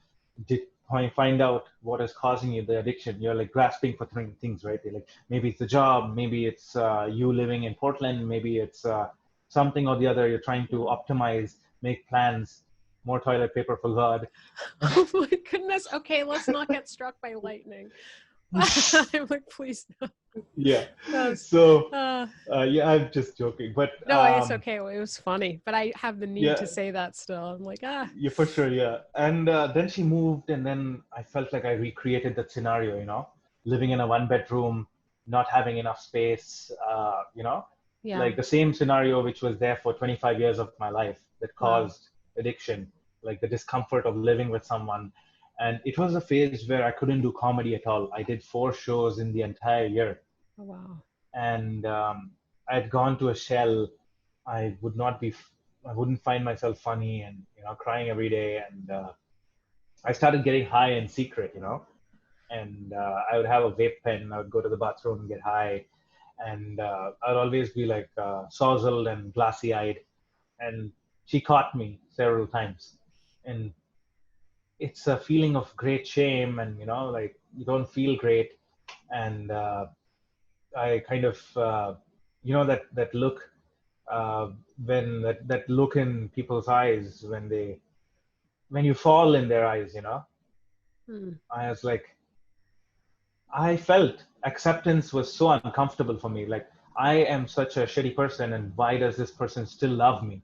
find out what is causing you the addiction, you're like grasping for things, right? You're like, maybe it's the job, maybe it's you living in Portland, maybe it's something or the other. You're trying to optimize, make plans, more toilet paper for God. Oh my goodness. Okay, let's not get struck by lightning. I'm like, please no. Yeah. Was, So uh, yeah, I'm just joking, but no, it's okay. It was funny, but I have the need yeah, to say that still. I'm like, yeah, for sure, yeah. And then she moved, and then I felt like I recreated that scenario, you know, living in a one bedroom, not having enough space, you know, yeah. like the same scenario which was there for 25 years of my life that Wow. caused addiction, like the discomfort of living with someone. And it was a phase where I couldn't do comedy at all. I did 4 shows in the entire year, Oh, wow. and I had gone to a shell. I would not be, I wouldn't find myself funny, and you know, crying every day. And I started getting high in secret, you know, and I would have a vape pen. I would go to the bathroom and get high, and I'd always be like sozzled and glassy-eyed. And she caught me several times, and it's a feeling of great shame, and you know, like you don't feel great, and I kind of, you know, that look, uh, when that look in people's eyes when you fall in their eyes, you know. Hmm. I was like, I felt acceptance was so uncomfortable for me. Like, I am such a shitty person, and why does this person still love me?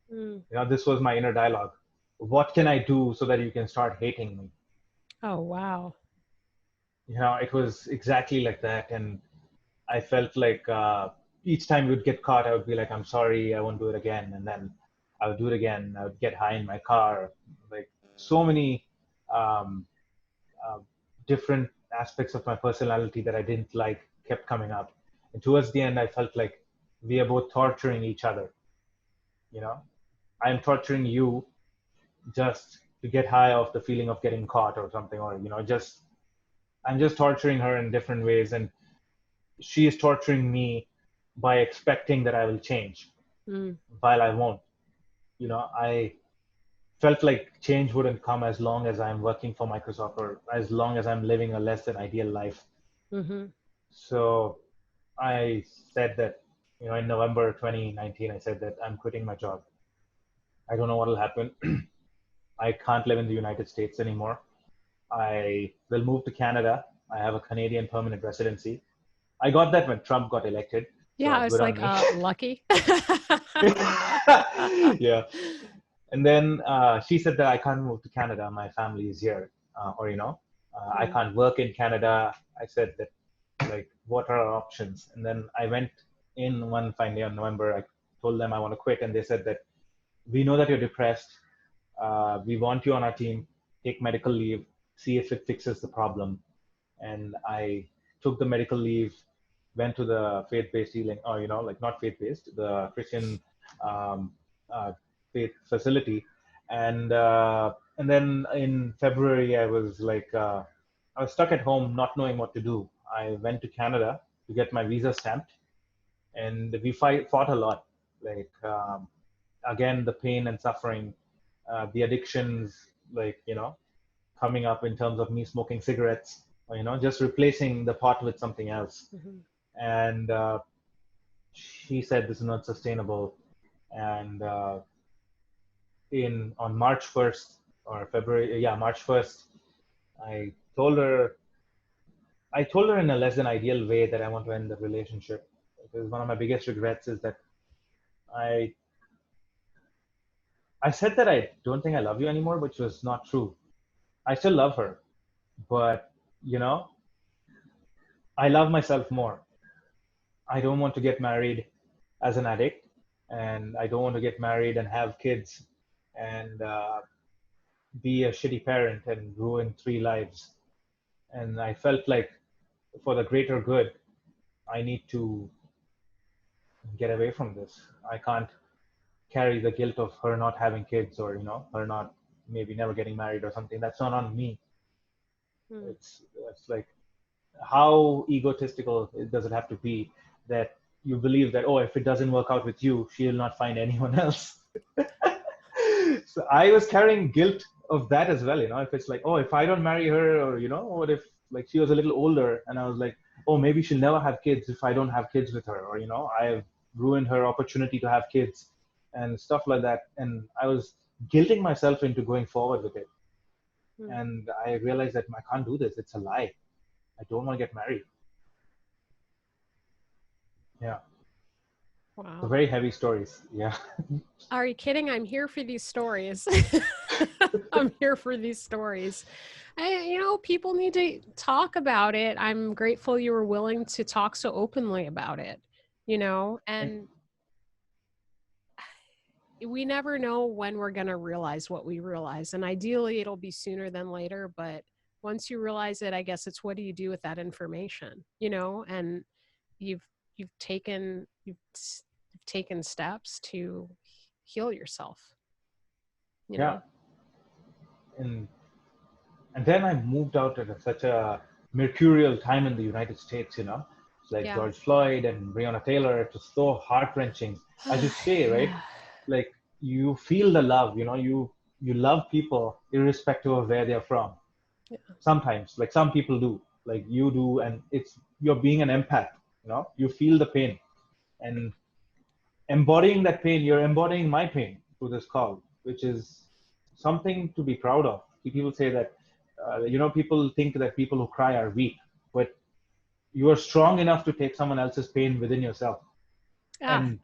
Hmm. You know, this was my inner dialogue. What can I do so that you can start hating me? Oh, wow. You know, it was exactly like that. And I felt like each time we'd get caught, I would be like, I'm sorry, I won't do it again. And then I would do it again. I would get high in my car. Like, so many um, uh, different aspects of my personality that I didn't like kept coming up. And towards the end, I felt like we are both torturing each other. You know, I'm torturing you just to get high off the feeling of getting caught or something, or, you know, just I'm just torturing her in different ways. And she is torturing me by expecting that I will change Hmm. while I won't. You know, I felt like change wouldn't come as long as I'm working for Microsoft or as long as I'm living a less than ideal life. Mm-hmm. So I said that, in November 2019, I said that I'm quitting my job. I don't know what will happen. I can't live in the United States anymore. I will move to Canada. I have a Canadian permanent residency. I got that when Trump got elected. Yeah, So I was good on like, me. lucky. Yeah. And then she said that I can't move to Canada. My family is here. I Mm. can't work in Canada. I said that, like, what are our options? And then I went in one fine day on November. I told them I want to quit. And they said that we know that you're depressed. We want you on our team. Take medical leave. See if it fixes the problem. And I took the medical leave, went to the faith-based healing, or like not faith-based, the Christian um, uh, faith facility, and then in February I was stuck at home, not knowing what to do. I went to Canada to get my visa stamped, and we fought a lot. Like again, the pain and suffering, the addictions, like coming up in terms of me smoking cigarettes, or, just replacing the pot with something else. Mm-hmm. And she said this is not sustainable. And in on March 1st or February, yeah, March 1st, I told her, I told her in a less than ideal way that I want to end the relationship. Because one of my biggest regrets is that I I said that I don't think I love you anymore, which was not true. I still love her, but you know, I love myself more. I don't want to get married as an addict, and I don't want to get married and have kids and be a shitty parent and ruin three lives. And I felt like for the greater good, I need to get away from this. I can't carry the guilt of her not having kids, or her not maybe never getting married or something. That's not on me. Mm. It's like, how egotistical does it have to be that you believe that, oh, if it doesn't work out with you, she'll not find anyone else. So I was carrying guilt of that as well. If it's like, oh, if I don't marry her, or what if like she was a little older and I was like, oh, maybe she'll never have kids if I don't have kids with her, or I've ruined her opportunity to have kids and stuff like that. And I was guilting myself into going forward with it. Mm. And I realized that I can't do this. It's a lie. I don't want to get married. Yeah. So Wow. very heavy stories. Yeah. Are you kidding? I'm here for these stories. I'm here for these stories. People need to talk about it. I'm grateful you were willing to talk so openly about it, and we never know when we're going to realize what we realize. And ideally it'll be sooner than later, but once you realize it, I guess it's what do you do with that information, and you've taken steps to heal yourself, Yeah. And and then I moved out at such a mercurial time in the United States. It's like Yeah. George Floyd and Breonna Taylor. It was so heart wrenching. As you say, right? Yeah. Like you feel the love. You love people irrespective of where they're from. Yeah. Sometimes, like some people do, like you do, and you're being an empath. You feel the pain, and embodying that pain, you're embodying my pain through this call, which is something to be proud of. People say that, people think that people who cry are weak, but you are strong enough to take someone else's pain within yourself. Yeah. And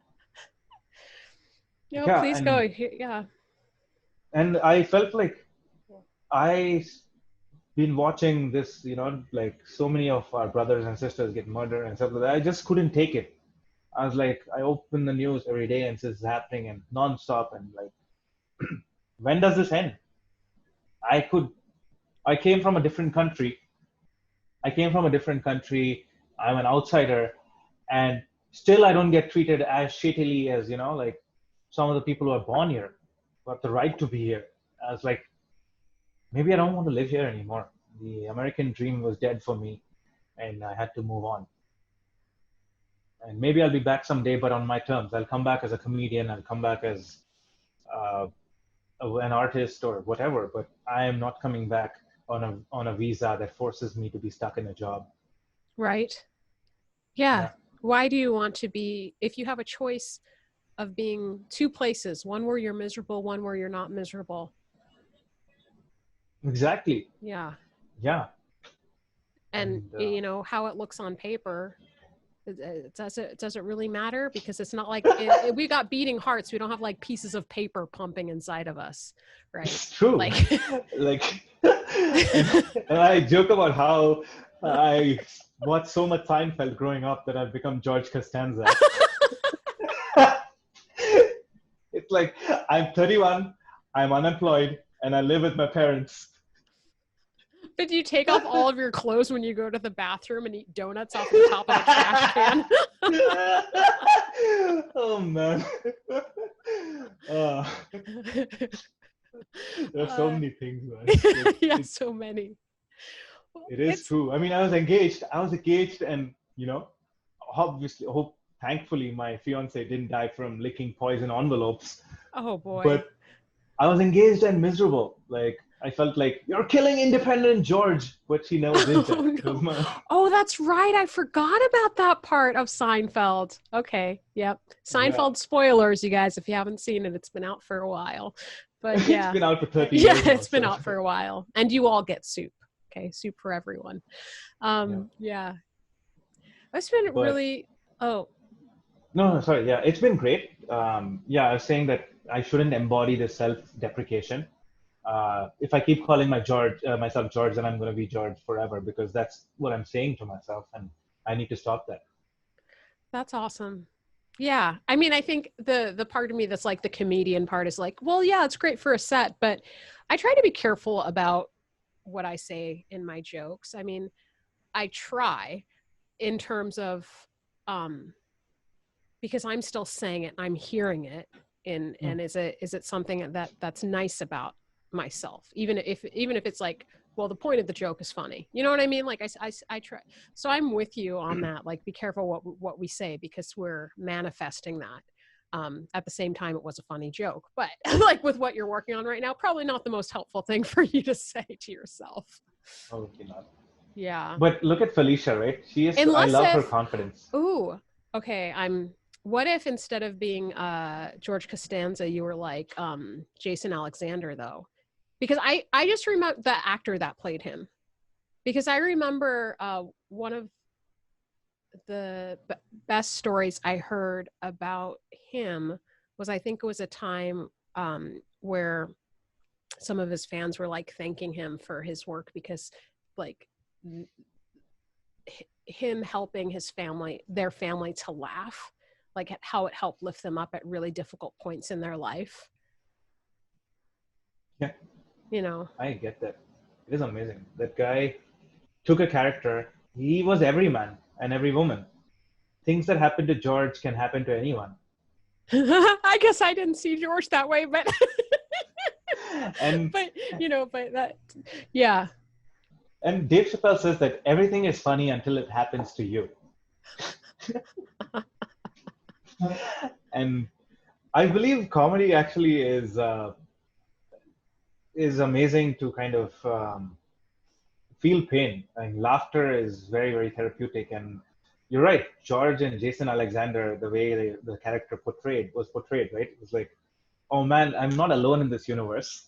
No, yeah, please go. Yeah. and I felt like I been watching this, like so many of our brothers and sisters get murdered and stuff like that. I just couldn't take it. I was like, I open the news every day and this is happening and nonstop, and like, when does this end? I could. I came from a different country. I came from a different country. I'm an outsider, and still I don't get treated as shittily as like some of the people who are born here, who have the right to be here. I was like, maybe I don't want to live here anymore. The American dream was dead for me, and I had to move on. And maybe I'll be back someday, but on my terms. I'll come back as a comedian. I'll come back as uh, an artist or whatever, but I am not coming back on a visa that forces me to be stuck in a job. Right. Yeah. Yeah, Why do you want to be, if you have a choice of being two places, one where you're miserable, one where you're not miserable? exactly. Yeah. Yeah, And and you know how it looks on paper, it doesn't really matter, because it's not like we got beating hearts. We don't have like pieces of paper pumping inside of us, right? it's true. Like Like, and I joke about how I watched so much Seinfeld growing up that I've become George Costanza. It's like I'm 31, I'm unemployed, and I live with my parents. but you take off all of your clothes when you go to the bathroom and eat donuts off the top of the trash can. Oh man. Uh, there's so many things, man. Yeah, so many. It is It's true. I mean, I was engaged. And obviously, thankfully, my fiance didn't die from licking poison envelopes. oh boy. But I was engaged and miserable. Like I felt like you're killing independent George, but she never did Oh that. It was no. Oh, that's right. I forgot about that part of Seinfeld. Okay. Yep. Yeah. Seinfeld spoilers, you guys, if you haven't seen it, it's been out for a while. But It's yeah. been out for 30 Yeah, years now. it's been So out for a while. And you all get soup. Okay, soup for everyone. yeah. Yeah. It's been But really oh, no, sorry. Yeah, it's been great. Yeah, I was saying that I shouldn't embody the self-deprecation. If I keep calling myself George, then I'm going to be George forever because that's what I'm saying to myself, and I need to stop that. that's awesome. Yeah. I mean, I think the part of me that's like the comedian part is like, well, yeah, it's great for a set, but I try to be careful about what I say in my jokes. I mean, I try in terms of um because I'm still saying it, I'm hearing it, Hmm. and is it something that's nice about myself, even if it's like, well, the point of the joke is funny, you know what I mean? Like I try, so I'm with you on that. Like, be careful what we say, because we're manifesting that. At the same time, it was a funny joke, but like with what you're working on right now, probably not the most helpful thing for you to say to yourself. Obviously not. Yeah. But look at Felicia, right? I Unless love her if, confidence. ooh, okay, what if instead of being George Costanza, you were like Jason Alexander, though? Because I just remember the actor that played him. Because I remember one of the best stories I heard about him was, I think it was a time where some of his fans were like thanking him for his work, because like him helping their family to laugh, like how it helped lift them up at really difficult points in their life. Yeah, You know, I get that. It is amazing. That guy took a character. He was every man and every woman. Things that happen to George can happen to anyone. I guess I didn't see George that way, but And but but that, yeah. and Dave Chappelle says that everything is funny until it happens to you. And I believe comedy actually is amazing to kind of feel pain. And laughter is very, very therapeutic. And you're right, George and Jason Alexander, the way the character was portrayed, right? It was like, oh man, I'm not alone in this universe.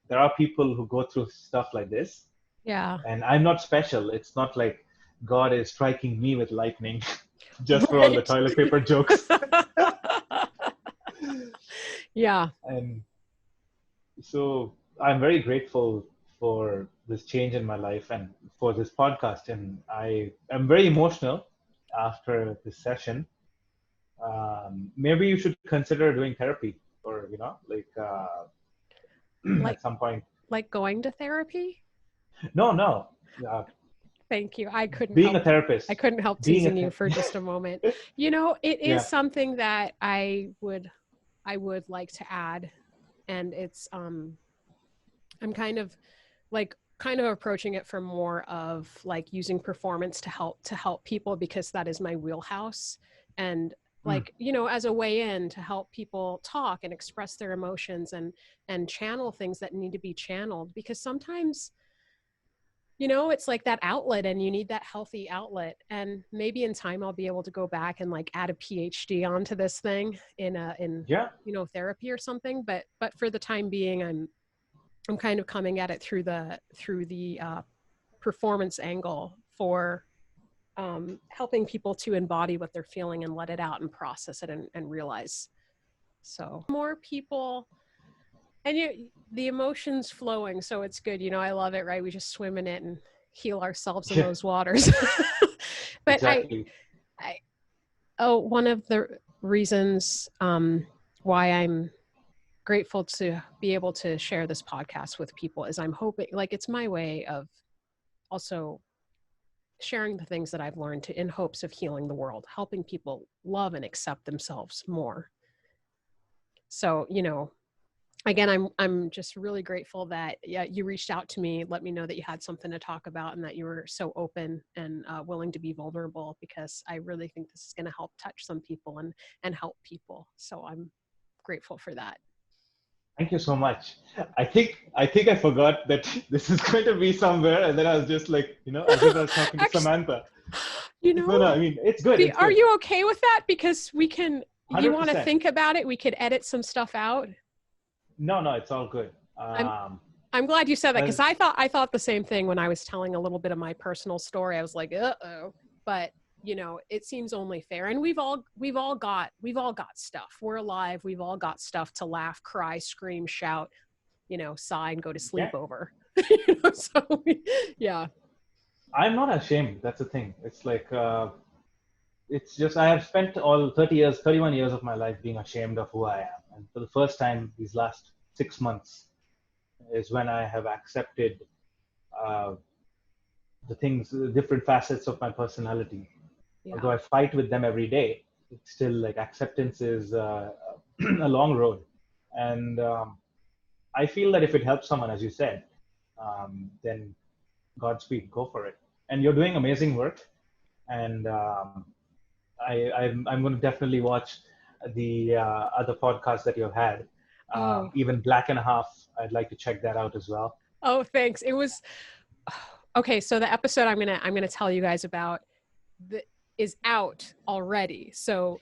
There are people who go through stuff like this, Yeah. and I'm not special. It's not like God is striking me with lightning just for all the Right. toilet paper jokes. Yeah. And so I'm very grateful for this change in my life and for this podcast. And I am very emotional after this session. Maybe you should consider doing therapy, or like like at some point. like going to therapy. No, no, uh, Thank you. being a I therapist, couldn't help being a teasing you for just a moment. It is yeah, something that I would like to add, and it's I'm kind of approaching it from more of like using performance to help people, because that is my wheelhouse. And Hmm. like, you know, as a way in to help people talk and express their emotions and channel things that need to be channeled, because sometimes, you know, it's like that outlet and you need that healthy outlet. And maybe in time I'll be able to go back and like add a PhD onto this thing in Yeah. you know, therapy or something, but for the time being I'm kind of coming at it through the performance angle for helping people to embody what they're feeling and let it out and process it and realize. So more people, and the emotions flowing, so it's good. You know, I love it, right? We just swim in it and heal ourselves in Yeah. those waters. But Exactly. one of the reasons why I'm grateful to be able to share this podcast with people is I'm hoping, like, it's my way of also sharing the things that I've learned in hopes of healing the world, helping people love and accept themselves more. So, you know, again, I'm just really grateful that you reached out to me, let me know that you had something to talk about and that you were so open and willing to be vulnerable, because I really think this is going to help touch some people and help people. So I'm grateful for that. Thank you so much. I think I forgot that this is going to be somewhere, and then I was just like, as if I was talking to Actually, Samantha. you No, no, know, I mean, it's good. It's are good. you okay with that? Because you want to 100%. think about it, we could edit some stuff out. No, no, it's all good. I'm I'm glad you said that, because Well, I thought the same thing when I was telling a little bit of my personal story. I was like, uh-oh. But you know, it seems only fair. And we've all got stuff. We're alive. We've all got stuff to laugh, cry, scream, shout, you know, sigh, and go to sleep yeah, over. You know, so yeah. I'm not ashamed. That's the thing. It's like, it's just I have spent all 30 years, 31 years of my life being ashamed of who I am. And for the first time, these last 6 months is when I have accepted uh, the things, the different facets of my personality. Yeah. Although I fight with them every day, it's still like acceptance is a long road. And I feel that if it helps someone, as you said, then Godspeed, go for it. And you're doing amazing work. And I'm going to definitely watch the other podcasts that you've had. Oh, Even Black and a Half, I'd like to check that out as well. oh, thanks. It was okay. So the episode I'm gonna tell you guys about is out already. So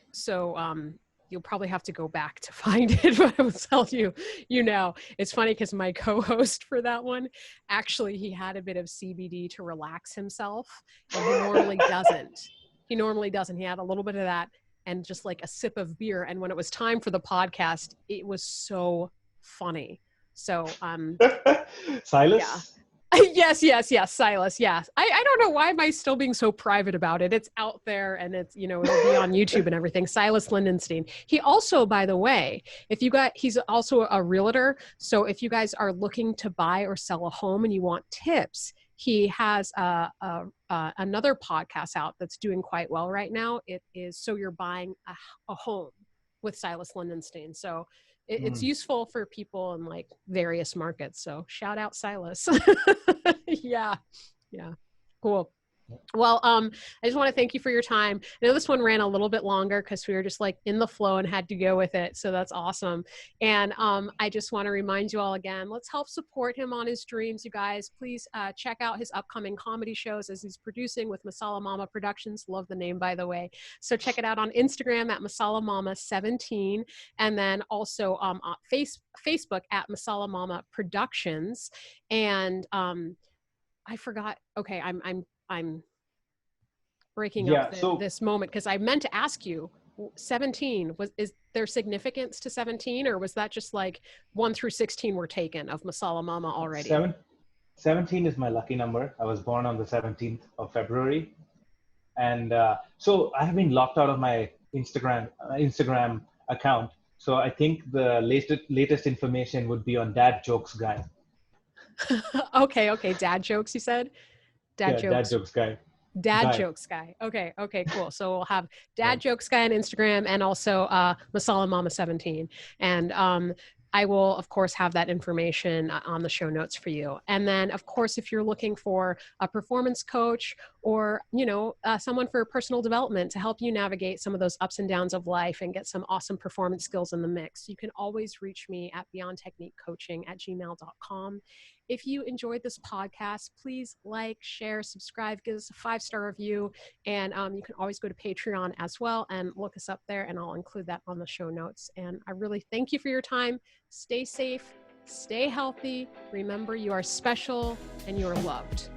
you'll probably have to go back to find it, but I will tell you, you know, it's funny because my co-host for that one, actually, he had a bit of CBD to relax himself, and he normally doesn't. He had a little bit of that and just like a sip of beer. And when it was time for the podcast, it was so funny. So yeah. Silas? Yes, Silas. Yes. I don't know, why am I still being so private about it? It's out there and it's, you know, it'll be on YouTube and everything. Silas Lindenstein. He also, by the way, he's also a realtor. So if you guys are looking to buy or sell a home and you want tips, he has another podcast out that's doing quite well right now. It is So You're Buying a Home with Silas Lindenstein. So it's Mm. useful for people in like various markets. So shout out Silas. Yeah. Yeah. Cool. Well, I just want to thank you for your time. I know this one ran a little bit longer because we were just like in the flow and had to go with it. So that's awesome. And I just want to remind you all again, let's help support him on his dreams, you guys. Please check out his upcoming comedy shows as he's producing with Masala Mama Productions. Love the name, by the way. So check it out on Instagram at Masala Mama 17, and then also on Facebook at Masala Mama Productions. And I forgot. Okay, I'm breaking up Yeah, so this moment because I meant to ask you, 17, is there significance to 17, or was that just like 1 through 16 were taken of Masala Mama already? 17 is my lucky number. I was born on the 17th of February. And so I have been locked out of my Instagram account. So I think the latest information would be on DadJokesGuy. Okay, dad jokes, you said? Dad Yeah, jokes. DadJokesGuy. Dad Guy. Jokes Guy. Okay, cool. So we'll have Dad Right. Jokes Guy on Instagram and also Masala Mama 17. And I will, of course, have that information on the show notes for you. And then, of course, if you're looking for a performance coach or, someone for personal development to help you navigate some of those ups and downs of life and get some awesome performance skills in the mix, you can always reach me at beyondtechniquecoaching@gmail.com. If you enjoyed this podcast, please like, share, subscribe, give us a 5-star review. And you can always go to Patreon as well and look us up there, and I'll include that on the show notes. And I really thank you for your time. Stay safe, stay healthy. Remember, you are special and you are loved.